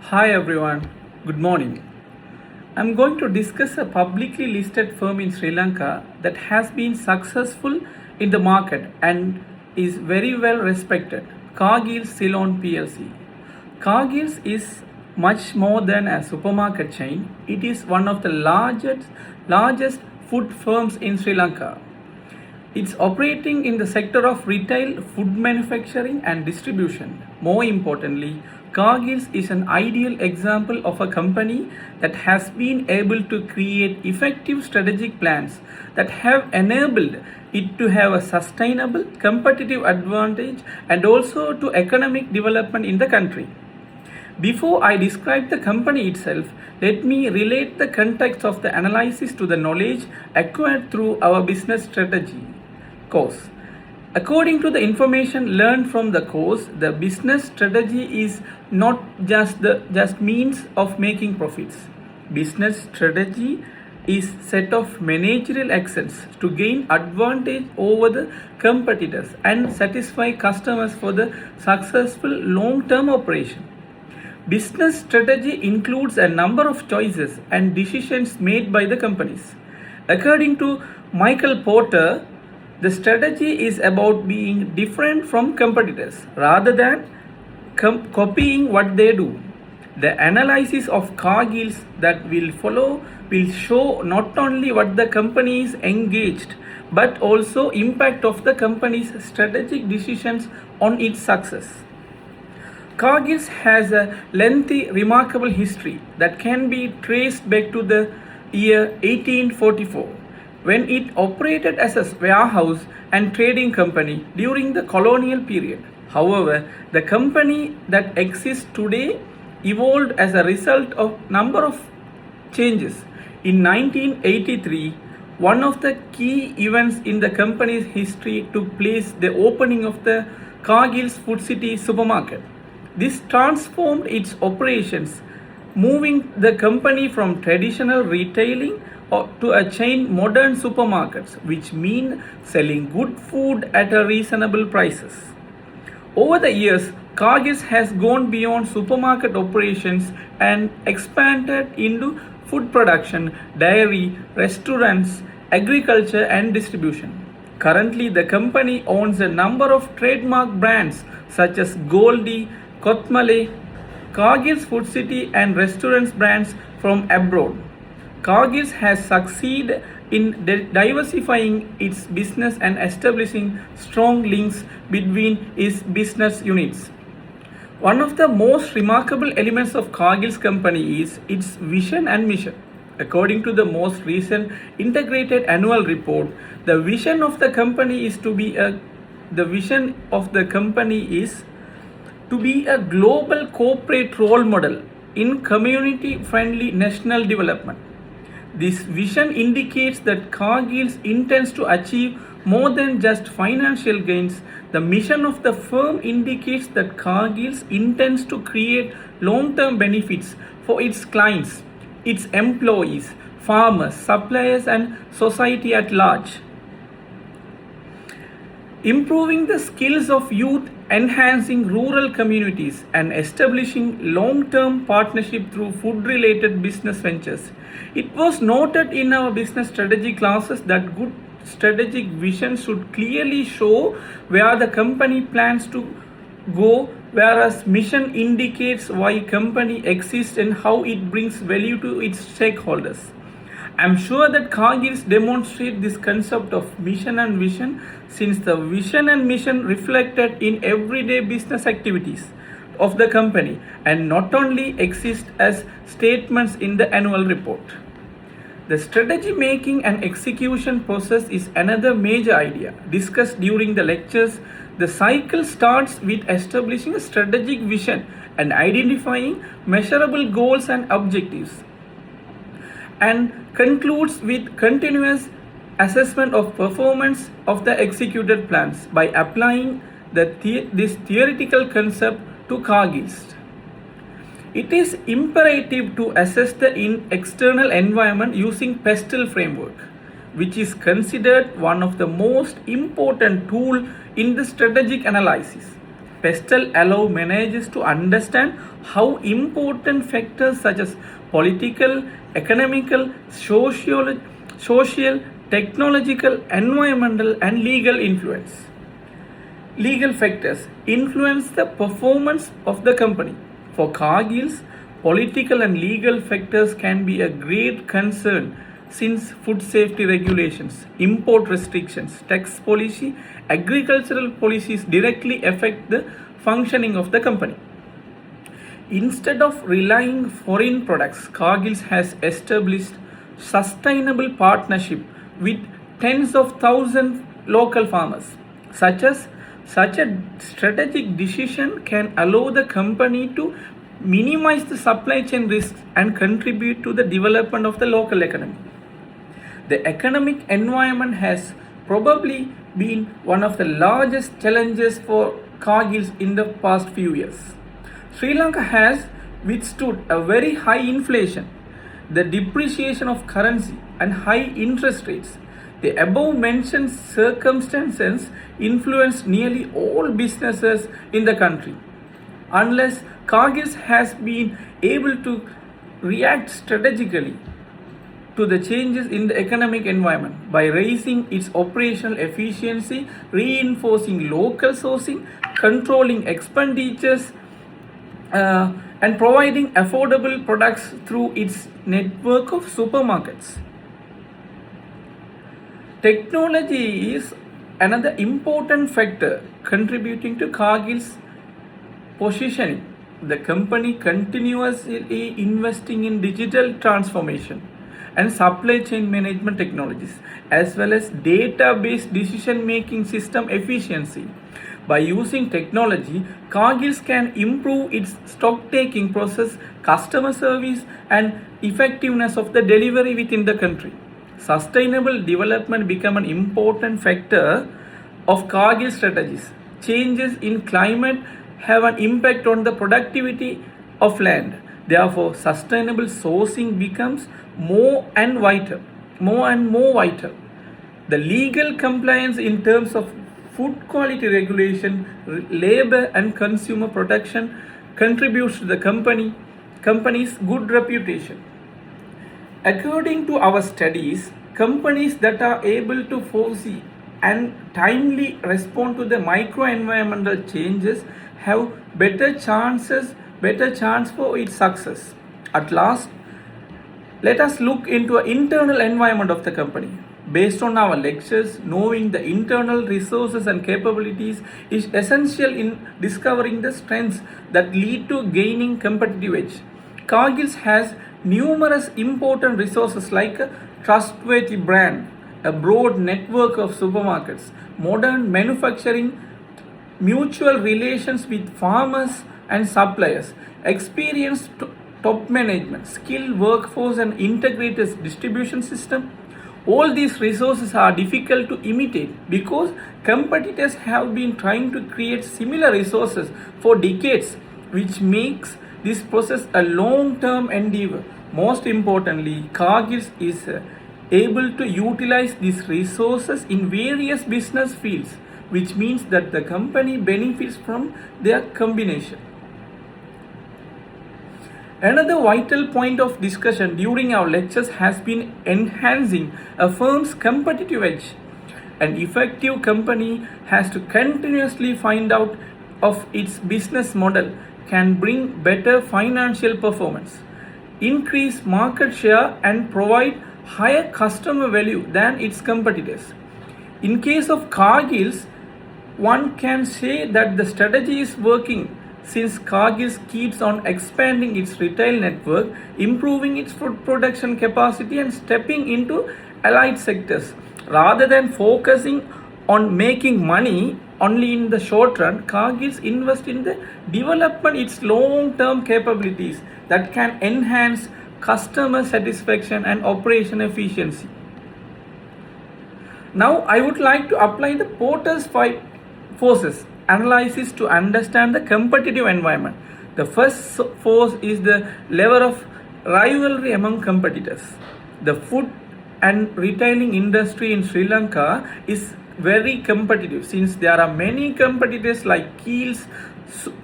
Hi everyone, good morning. I'm going to discuss a publicly listed firm in Sri Lanka that has been successful in the market and is very well respected. Cargills Ceylon PLC. Cargills is much more than a supermarket chain. It is one of the largest food firms in Sri Lanka. It's operating in the sector of retail, food manufacturing, and distribution. More importantly, Cargills is an ideal example of a company that has been able to create effective strategic plans that have enabled it to have a sustainable competitive advantage and also to economic development in the country. Before I describe the company itself, let me relate the context of the analysis to the knowledge acquired through our business strategy course. According to the information learned from the course, the business strategy is not just means of making profits. Business strategy is set of managerial actions to gain advantage over the competitors and satisfy customers for the successful long-term operation. Business strategy includes a number of choices and decisions made by the companies. According to Michael Porter, the strategy is about being different from competitors rather than copying what they do. The analysis of Cargills that will follow will show not only what the company is engaged but also impact of the company's strategic decisions on its success. Cargills has a lengthy, remarkable history that can be traced back to the year 1844, when it operated as a warehouse and trading company during the colonial period. However, the company that exists today evolved as a result of number of changes. In 1983, one of the key events in the company's history took place, the opening of the Cargills Food City supermarket. This transformed its operations, moving the company from traditional retailing to a chain modern supermarkets, which mean selling good food at a reasonable prices. Over the years, Cargills has gone beyond supermarket operations and expanded into food production, dairy, restaurants, agriculture and distribution. Currently, the company owns a number of trademark brands such as Goldie, Kothmale, Cargills Food City and restaurants brands from abroad. Cargills has succeeded in diversifying its business and establishing strong links between its business units. One of the most remarkable elements of Cargill's company is its vision and mission. According to the most recent integrated annual report, the vision of the company is to be a global corporate role model in community-friendly national development. This vision indicates that Cargills intends to achieve more than just financial gains. The mission of the firm indicates that Cargills intends to create long-term benefits for its clients, its employees, farmers, suppliers, and society at large. Improving the skills of youth, enhancing rural communities, and establishing long-term partnership through food-related business ventures. It was noted in our business strategy classes that good strategic vision should clearly show where the company plans to go, whereas mission indicates why company exists and how it brings value to its stakeholders. I'm sure that Cargills demonstrate this concept of mission and vision, since the vision and mission reflected in everyday business activities of the company and not only exist as statements in the annual report. The strategy making and execution process is another major idea discussed during the lectures. The cycle starts with establishing a strategic vision and identifying measurable goals and objectives, and concludes with continuous assessment of performance of the executed plans by applying this theoretical concept to Cargills. It is imperative to assess the external environment using PESTEL framework, which is considered one of the most important tools in the strategic analysis. Pestle allow managers to understand how important factors such as political, economical, social, technological, environmental, and legal influence. Legal factors influence the performance of the company. For Cargills, political and legal factors can be a great concern since food safety regulations, import restrictions, tax policy, agricultural policies directly affect the functioning of the company. Instead of relying foreign products, Cargills has established sustainable partnership with tens of thousands local farmers. Such a strategic decision can allow the company to minimize the supply chain risks and contribute to the development of the local economy. The economic environment has probably been one of the largest challenges for Cargills in the past few years. Sri Lanka has withstood a very high inflation, the depreciation of currency, and high interest rates. The above mentioned circumstances influence nearly all businesses in the country. Unless Cargills has been able to react strategically to the changes in the economic environment by raising its operational efficiency, reinforcing local sourcing, controlling expenditures, and providing affordable products through its network of supermarkets. Technology is another important factor contributing to Cargill's positioning. The company continuously investing in digital transformation and supply chain management technologies as well as database decision making system efficiency. By using technology, Cargills can improve its stock taking process, customer service, and effectiveness of the delivery within the country. Sustainable development become an important factor of Cargill strategies. Changes in climate have an impact on the productivity of land. Therefore, sustainable sourcing becomes more and more vital. The legal compliance in terms of food quality regulation, labor and consumer protection contributes to the company's good reputation. According to our studies, companies that are able to foresee and timely respond to the microenvironmental changes have better chance for its success. At last, let us look into an internal environment of the company. Based on our lectures, knowing the internal resources and capabilities is essential in discovering the strengths that lead to gaining competitive edge. Cargills has numerous important resources like a trustworthy brand, a broad network of supermarkets, modern manufacturing, mutual relations with farmers and suppliers, experienced top management, skilled workforce, and integrated distribution system. All these resources are difficult to imitate because competitors have been trying to create similar resources for decades, which makes this process a long-term endeavor. Most importantly, Cargills is able to utilize these resources in various business fields, which means that the company benefits from their combination. Another vital point of discussion during our lectures has been enhancing a firm's competitive edge. An effective company has to continuously find out of its business model can bring better financial performance, increase market share, and provide higher customer value than its competitors. In case of Cargills, one can say that the strategy is working since Cargills keeps on expanding its retail network, improving its food production capacity, and stepping into allied sectors. Rather than focusing on making money only in the short run, Cargills invest in the development its long-term capabilities that can enhance customer satisfaction and operation efficiency. Now, I would like to apply the Porter's 5 forces analysis to understand the competitive environment. The first force is the level of rivalry among competitors. The food and retailing industry in Sri Lanka is very competitive since there are many competitors like Keels,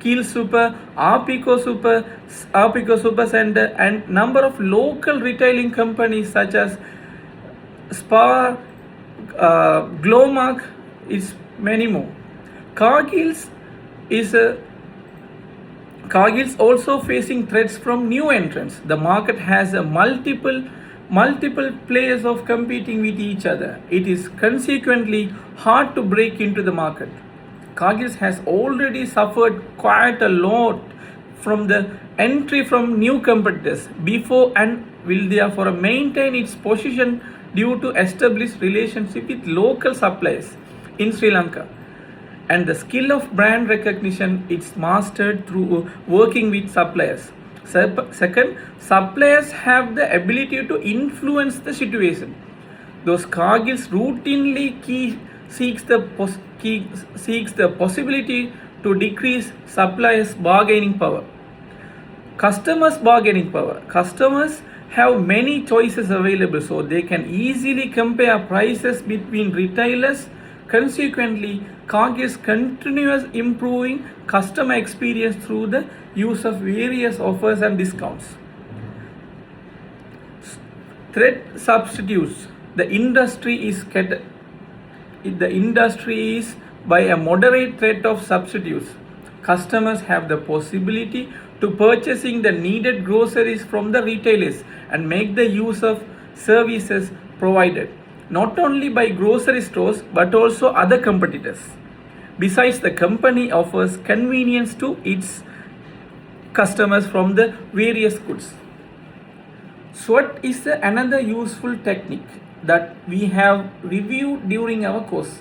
Keel Super, Arpico Super Center, and number of local retailing companies such as Spar, Glowmark, is many more. Cargills is a Cargills also facing threats from new entrants. The market has a multiple players of competing with each other. It is consequently hard to break into the market. Cargills has already suffered quite a lot from the entry from new competitors before and will therefore maintain its position due to established relationship with local suppliers in Sri Lanka, and the skill of brand recognition is mastered through working with suppliers. Second, suppliers have the ability to influence the situation. Those Cargills routinely seeks the possibility to decrease suppliers' bargaining power. Customers' bargaining power. Customers have many choices available, so they can easily compare prices between retailers. Consequently, Cargills continues improving customer experience through the use of various offers and discounts. Threat substitutes. The industry is by a moderate threat of substitutes. Customers have the possibility to purchasing the needed groceries from the retailers and make the use of services provided not only by grocery stores but also other competitors. Besides, the company offers convenience to its customers from the various goods. SWOT is another useful technique that we have reviewed during our course,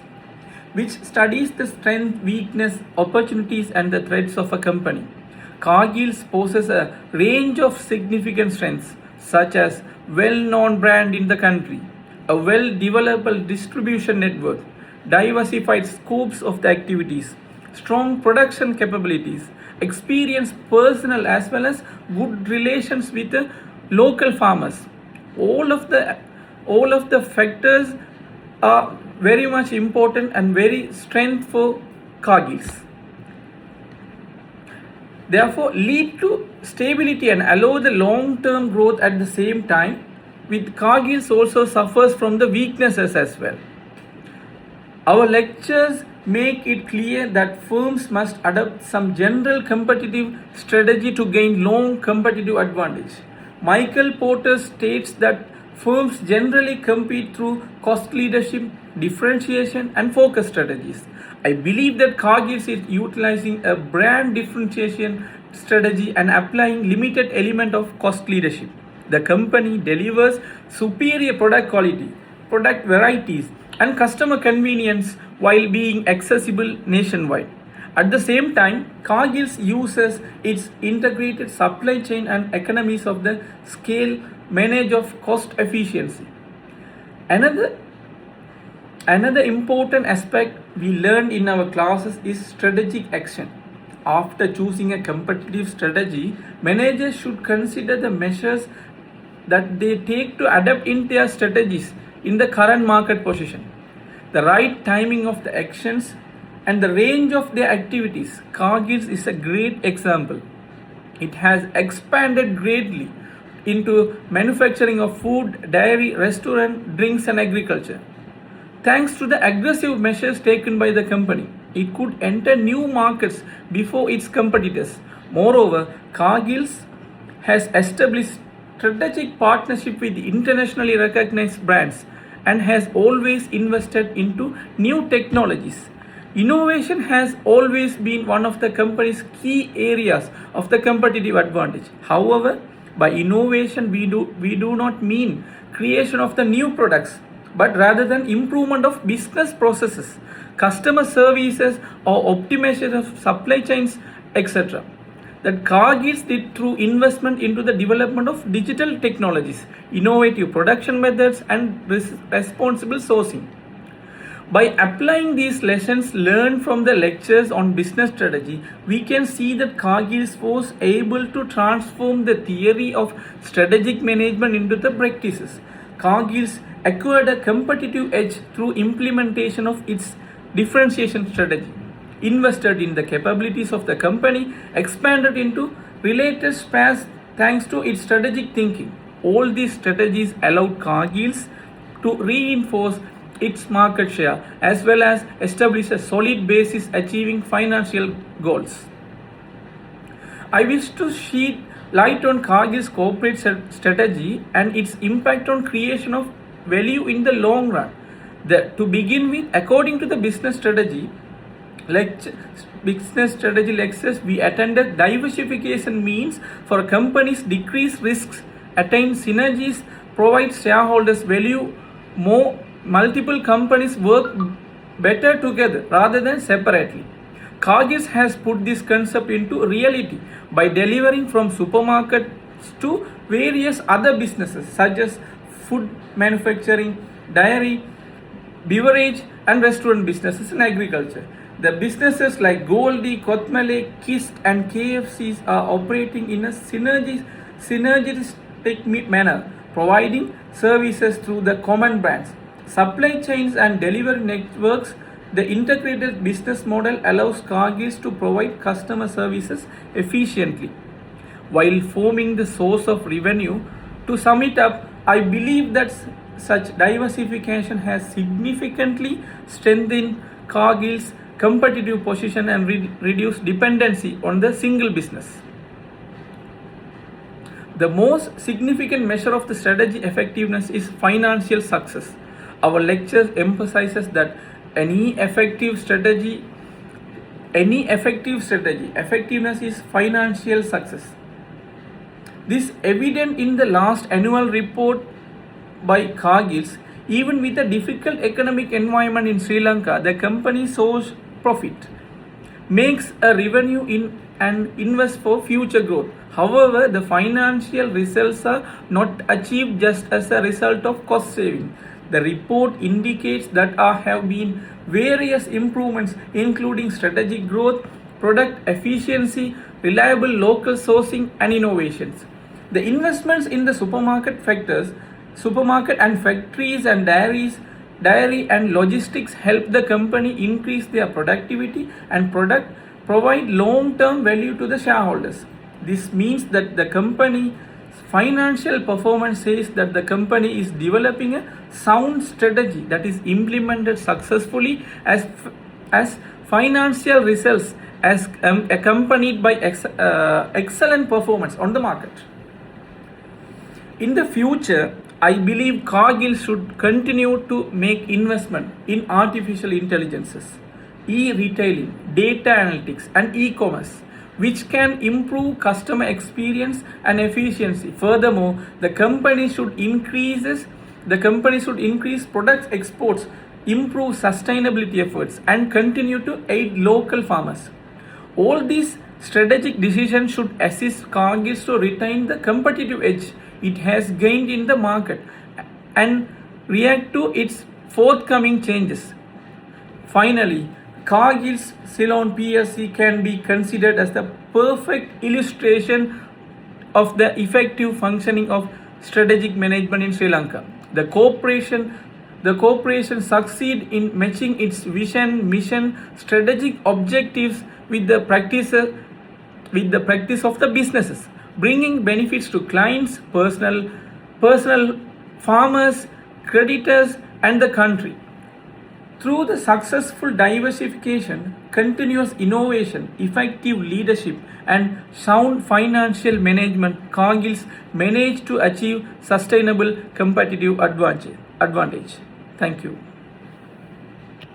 which studies the strength, weakness, opportunities, and the threats of a company. Cargills possesses a range of significant strengths, such as well-known brand in the country, a well-developed distribution network, diversified scopes of the activities, strong production capabilities, experienced personnel as well as good relations with the local farmers. All of the factors are very much important and very strength for Cargills. Therefore, lead to stability and allow the long-term growth at the same time. With Cargills also suffers from the weaknesses as well. Our lectures make it clear that firms must adopt some general competitive strategy to gain long competitive advantage. Michael Porter states that firms generally compete through cost leadership, differentiation, and focus strategies. I believe that Cargills is utilizing a brand differentiation strategy and applying limited element of cost leadership. The company delivers superior product quality, product varieties, and customer convenience while being accessible nationwide. At the same time, Cargills uses its integrated supply chain and economies of the scale manage of cost efficiency. Another important aspect we learned in our classes is strategic action. After choosing a competitive strategy, managers should consider the measures that they take to adapt in their strategies in the current market position, the right timing of the actions, and the range of their activities. Cargills is a great example. It has expanded greatly into manufacturing of food, dairy, restaurant, drinks, and agriculture. Thanks to the aggressive measures taken by the company, it could enter new markets before its competitors. Moreover, Cargills has established strategic partnership with internationally recognized brands and has always invested into new technologies. Innovation has always been one of the company's key areas of the competitive advantage. However, by innovation we do not mean creation of the new products, but rather than improvement of business processes, customer services, or optimization of supply chains, etc. That Cargills did through investment into the development of digital technologies, innovative production methods, and responsible sourcing. By applying these lessons learned from the lectures on business strategy, we can see that Cargills was able to transform the theory of strategic management into the practices. Cargills acquired a competitive edge through implementation of its differentiation strategy. invested in the capabilities of the company, expanded into related space thanks to its strategic thinking. All these strategies allowed Cargills to reinforce its market share as well as establish a solid basis achieving financial goals. I wish to shed light on Cargill's corporate strategy and its impact on creation of value in the long run. To begin with, according to the business strategy lectures we attended, diversification means for companies decrease risks, attain synergies, provide shareholders value, more multiple companies work better together rather than separately. Cargills has put this concept into reality by delivering from supermarkets to various other businesses such as food manufacturing, dairy, beverage and restaurant businesses and agriculture. The businesses like Goldie, Kotmale, Kist and KFCs are operating in a synergistic manner, providing services through the common brands. Supply chains and delivery networks. The integrated business model allows Cargills to provide customer services efficiently while forming the source of revenue. To sum it up, I believe that such diversification has significantly strengthened Cargill's competitive position and reduced dependency on the single business. The most significant measure of the strategy effectiveness is financial success. Our lecture emphasizes that effectiveness is financial success. This evident in the last annual report by Cargills. Even with a difficult economic environment in Sri Lanka, the company shows profit, makes a revenue and invests for future growth. However, the financial results are not achieved just as a result of cost saving. The report indicates that there have been various improvements including strategic growth, product efficiency, reliable local sourcing and innovations. The investments in the supermarket and factories and dairy and logistics help the company increase their productivity and provide long-term value to the shareholders. This means that the company's financial performance says that the company is developing a sound strategy that is implemented successfully as financial results as accompanied by excellent performance on the market. In the future, I believe Cargill should continue to make investment in artificial intelligences, e-retailing, data analytics and e-commerce, which can improve customer experience and efficiency. Furthermore, the company should increase product exports, improve sustainability efforts and continue to aid local farmers. All these strategic decisions should assist Cargill to retain the competitive edge it has gained in the market and react to its forthcoming changes. Finally, Cargill's Ceylon PLC can be considered as the perfect illustration of the effective functioning of strategic management in Sri Lanka. The corporation succeed in matching its vision, mission, strategic objectives with the practice of the businesses, bringing benefits to clients, personal farmers, creditors, and the country. Through the successful diversification, continuous innovation, effective leadership, and sound financial management, Cargills managed to achieve sustainable competitive advantage. Thank you.